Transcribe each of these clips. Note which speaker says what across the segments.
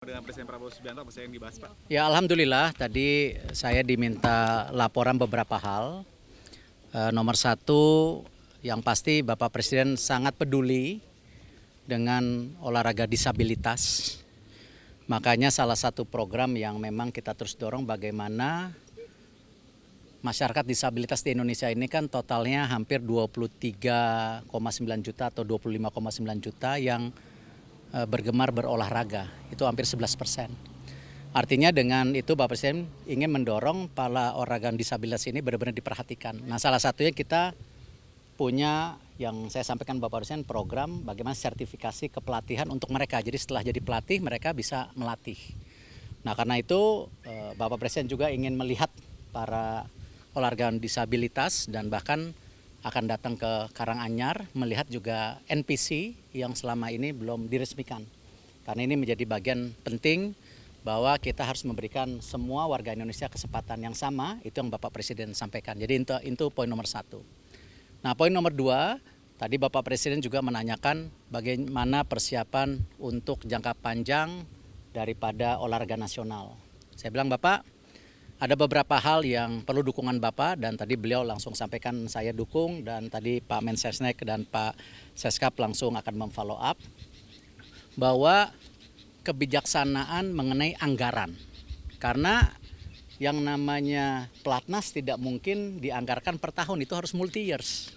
Speaker 1: Dengan Presiden Prabowo Subianto apa yang dibahas, Pak?
Speaker 2: Ya, alhamdulillah tadi saya diminta laporan beberapa hal. Nomor satu, yang pasti Bapak Presiden sangat peduli dengan olahraga disabilitas. Makanya salah satu program yang memang kita terus dorong bagaimana masyarakat disabilitas di Indonesia ini kan totalnya hampir 23,9 juta atau 25,9 juta yang bergemar berolahraga. Itu hampir 11%. Artinya dengan itu Bapak Presiden ingin mendorong para organ disabilitas ini benar-benar diperhatikan. Nah, salah satunya kita punya yang saya sampaikan Bapak Presiden program bagaimana sertifikasi kepelatihan untuk mereka. Jadi setelah jadi pelatih mereka bisa melatih. Nah, karena itu Bapak Presiden juga ingin melihat para olahraga disabilitas dan bahkan akan datang ke Karanganyar melihat juga NPC yang selama ini belum diresmikan. Karena ini menjadi bagian penting bahwa kita harus memberikan semua warga Indonesia kesempatan yang sama, itu yang Bapak Presiden sampaikan. Jadi itu poin nomor satu. Nah, poin nomor dua, tadi Bapak Presiden juga menanyakan bagaimana persiapan untuk jangka panjang daripada olahraga nasional. Saya bilang, Bapak, ada beberapa hal yang perlu dukungan Bapak dan tadi beliau langsung sampaikan saya dukung dan tadi Pak Mensesnek dan Pak Seskap langsung akan memfollow up bahwa kebijaksanaan mengenai anggaran. Karena yang namanya pelatnas tidak mungkin dianggarkan per tahun, itu harus multi years.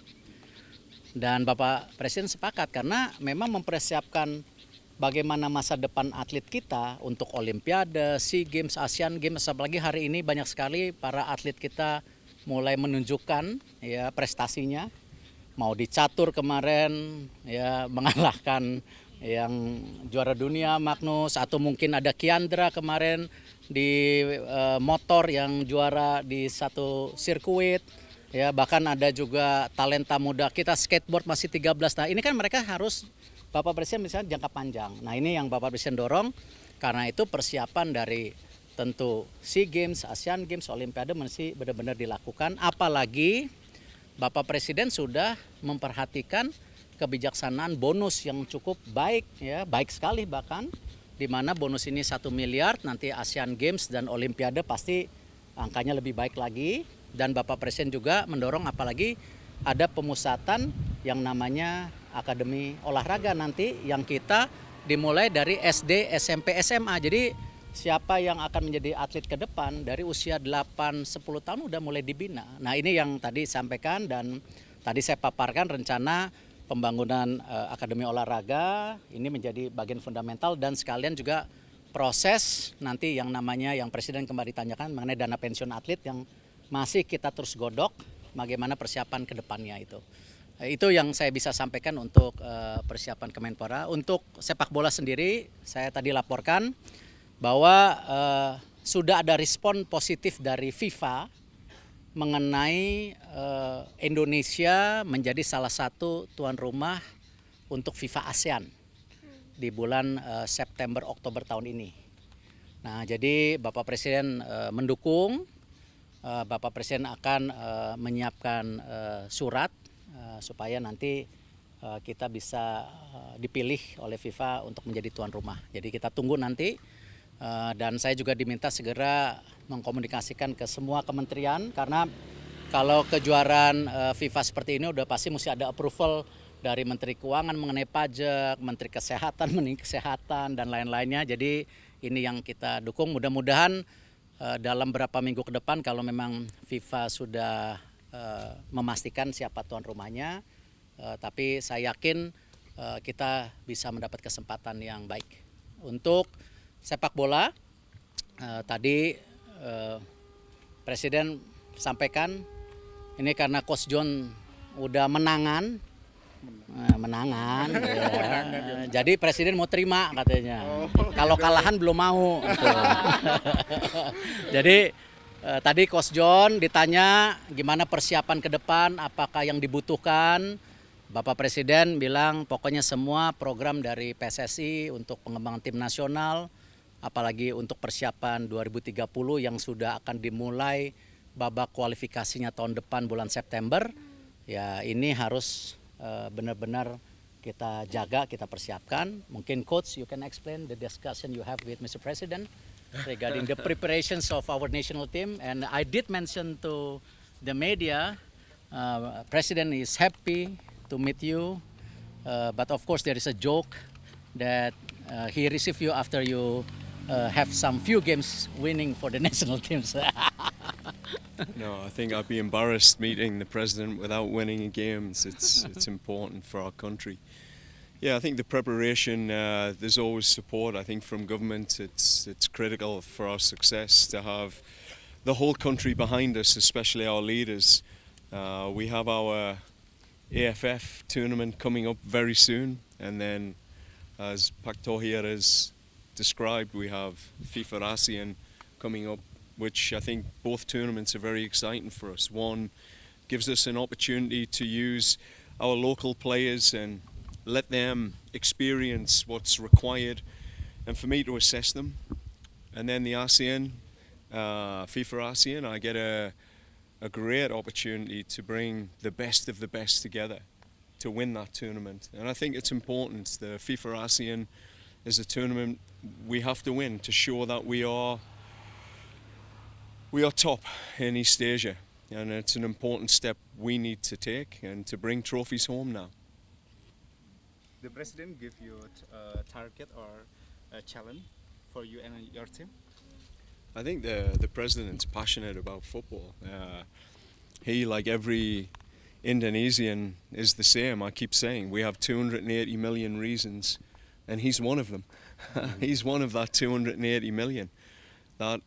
Speaker 2: Dan Bapak Presiden sepakat karena memang mempersiapkan bagaimana masa depan atlet kita untuk Olimpiade, SEA Games, Asian Games, apalagi hari ini banyak sekali para atlet kita mulai menunjukkan ya prestasinya. Mau di catur kemarin ya mengalahkan yang juara dunia Magnus, atau mungkin ada Kiandra kemarin di motor yang juara di satu sirkuit. Ya, bahkan ada juga talenta muda kita skateboard masih 13. Nah, ini kan mereka harus Bapak Presiden misalnya jangka panjang. Nah, ini yang Bapak Presiden dorong. Karena itu persiapan dari tentu SEA Games, Asian Games, Olimpiade mesti benar-benar dilakukan. Apalagi Bapak Presiden sudah memperhatikan kebijaksanaan bonus yang cukup baik, ya baik sekali bahkan, di mana bonus ini 1 miliar, nanti Asian Games dan Olimpiade pasti angkanya lebih baik lagi. Dan Bapak Presiden juga mendorong apalagi ada pemusatan yang namanya Akademi Olahraga nanti yang kita dimulai dari SD, SMP, SMA. Jadi siapa yang akan menjadi atlet ke depan dari usia 8-10 tahun udah mulai dibina. Nah, ini yang tadi sampaikan dan tadi saya paparkan rencana pembangunan Akademi Olahraga ini menjadi bagian fundamental dan sekalian juga proses nanti yang namanya yang Presiden kembali tanyakan mengenai dana pensiun atlet yang masih kita terus godok bagaimana persiapan ke depannya itu. Itu yang saya bisa sampaikan untuk persiapan Kemenpora. Untuk sepak bola sendiri saya tadi laporkan bahwa sudah ada respon positif dari FIFA mengenai Indonesia menjadi salah satu tuan rumah untuk FIFA ASEAN di bulan September Oktober tahun ini. Nah, jadi Bapak Presiden mendukung, Bapak Presiden akan menyiapkan surat supaya nanti kita bisa dipilih oleh FIFA untuk menjadi tuan rumah. Jadi kita tunggu nanti. Dan saya juga diminta segera mengkomunikasikan ke semua kementerian karena kalau kejuaraan FIFA seperti ini udah pasti mesti ada approval dari Menteri Keuangan mengenai pajak, Menteri Kesehatan dan lain-lainnya. Jadi ini yang kita dukung. Mudah-mudahan dalam beberapa minggu ke depan kalau memang FIFA sudah memastikan siapa tuan rumahnya, tapi saya yakin kita bisa mendapat kesempatan yang baik. Untuk sepak bola, tadi Presiden sampaikan ini karena Coach John udah menangan, ya. Jadi Presiden mau terima katanya. Kalau kalahan belum mau. Gitu. Jadi tadi Coach John ditanya gimana persiapan ke depan, apakah yang dibutuhkan. Bapak Presiden bilang pokoknya semua program dari PSSI untuk pengembangan tim nasional, apalagi untuk persiapan 2030 yang sudah akan dimulai babak kualifikasinya tahun depan bulan September, ya ini harus benar-benar kita jaga, kita persiapkan. Mungkin Coach, you can explain the discussion you have with Mr. President regarding the preparations of our national team. And I did mention to the media, President is happy to meet you, but of course there is a joke that he received you after you have some few games winning for the national teams.
Speaker 3: No, I think I'd be embarrassed meeting the president without winning a games. It's important for our country. Yeah, I think the preparation. There's always support. I think from government, it's critical for our success to have the whole country behind us, especially our leaders. We have our AFF tournament coming up very soon, and then, as Pak Thohir has described, we have FIFA ASEAN coming up, which I think both tournaments are very exciting for us. One gives us an opportunity to use our local players and let them experience what's required, and for me to assess them. And then the ASEAN, FIFA ASEAN, I get a great opportunity to bring the best of the best together to win that tournament. And I think it's important. The FIFA ASEAN is a tournament we have to win to show that we are top in East Asia, and it's an important step we need to take and to bring trophies home now.
Speaker 1: The president give you a target or a challenge for you and your team?
Speaker 3: I think the president's passionate about football. He, like every Indonesian, is the same. I keep saying we have 280 million reasons, and he's one of them. He's one of that 280 million that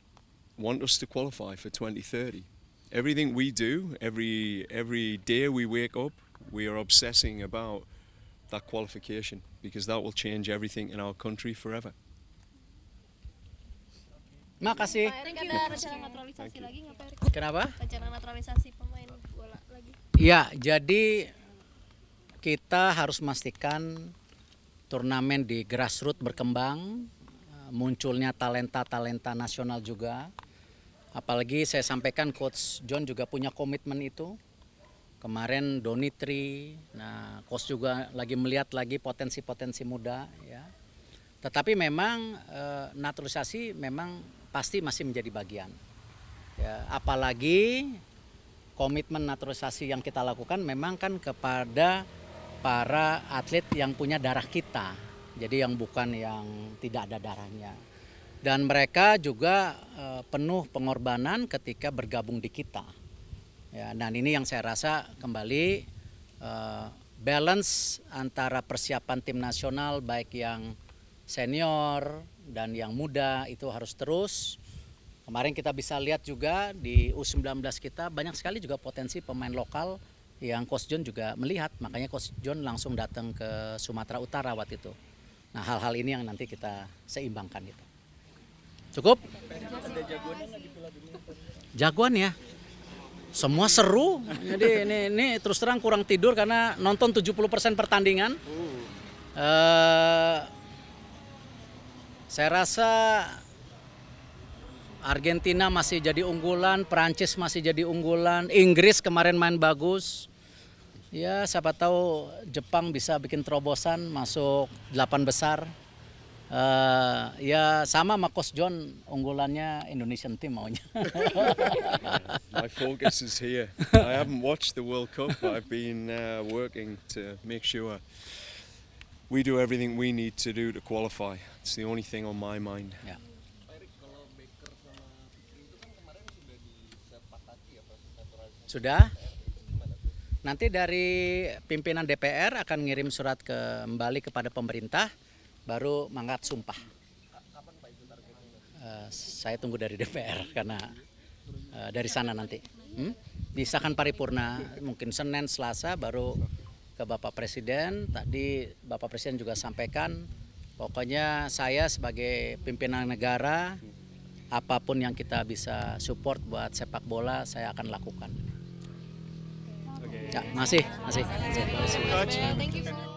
Speaker 3: want us to qualify for 2030. Everything we do, every day we wake up, we are obsessing about that qualification, because that will change everything in our country forever.
Speaker 2: Makasih.
Speaker 4: Pak Erik, ada rencana naturalisasi lagi nggak Pak Erik?
Speaker 2: Kenapa?
Speaker 4: Rencana naturalisasi pemain bola lagi?
Speaker 2: Ya, jadi kita harus memastikan turnamen di grassroots berkembang, munculnya talenta-talenta nasional juga. Apalagi saya sampaikan Coach John juga punya komitmen itu. Kemarin Donitri, nah Coach juga lagi melihat lagi potensi-potensi muda ya. Tetapi memang naturalisasi memang pasti masih menjadi bagian. Ya, apalagi komitmen naturalisasi yang kita lakukan memang kan kepada para atlet yang punya darah kita. Jadi yang bukan yang tidak ada darahnya. Dan mereka juga penuh pengorbanan ketika bergabung di kita. Ya, dan ini yang saya rasa kembali balance antara persiapan tim nasional baik yang senior dan yang muda itu harus terus. Kemarin kita bisa lihat juga di U19 kita banyak sekali juga potensi pemain lokal yang Coach John juga melihat. Makanya Coach John langsung datang ke Sumatera Utara waktu itu. Nah, hal-hal ini yang nanti kita seimbangkan itu. Cukup? Jagoan ya. Semua seru. Jadi ini terus terang kurang tidur karena nonton 70% pertandingan. Saya rasa Argentina masih jadi unggulan, Prancis masih jadi unggulan, Inggris kemarin main bagus. Ya, siapa tahu Jepang bisa bikin terobosan masuk 8 besar. Ya sama sama Coach John, unggulannya Indonesian team maunya.
Speaker 3: My focus is here. I haven't watched the World Cup, but I've been working to make sure we do everything we need to do to qualify. It's the only thing on my mind.
Speaker 2: Ya. Sudah. Nanti dari pimpinan DPR akan ngirim surat kembali kepada pemerintah, baru mangkat sumpah. Saya tunggu dari DPR karena dari sana nanti. Disahkan paripurna mungkin Senin, Selasa baru ke Bapak Presiden. Tadi Bapak Presiden juga sampaikan, pokoknya saya sebagai pimpinan negara, apapun yang kita bisa support buat sepak bola saya akan lakukan. Ya, masih.
Speaker 4: Thank you so much.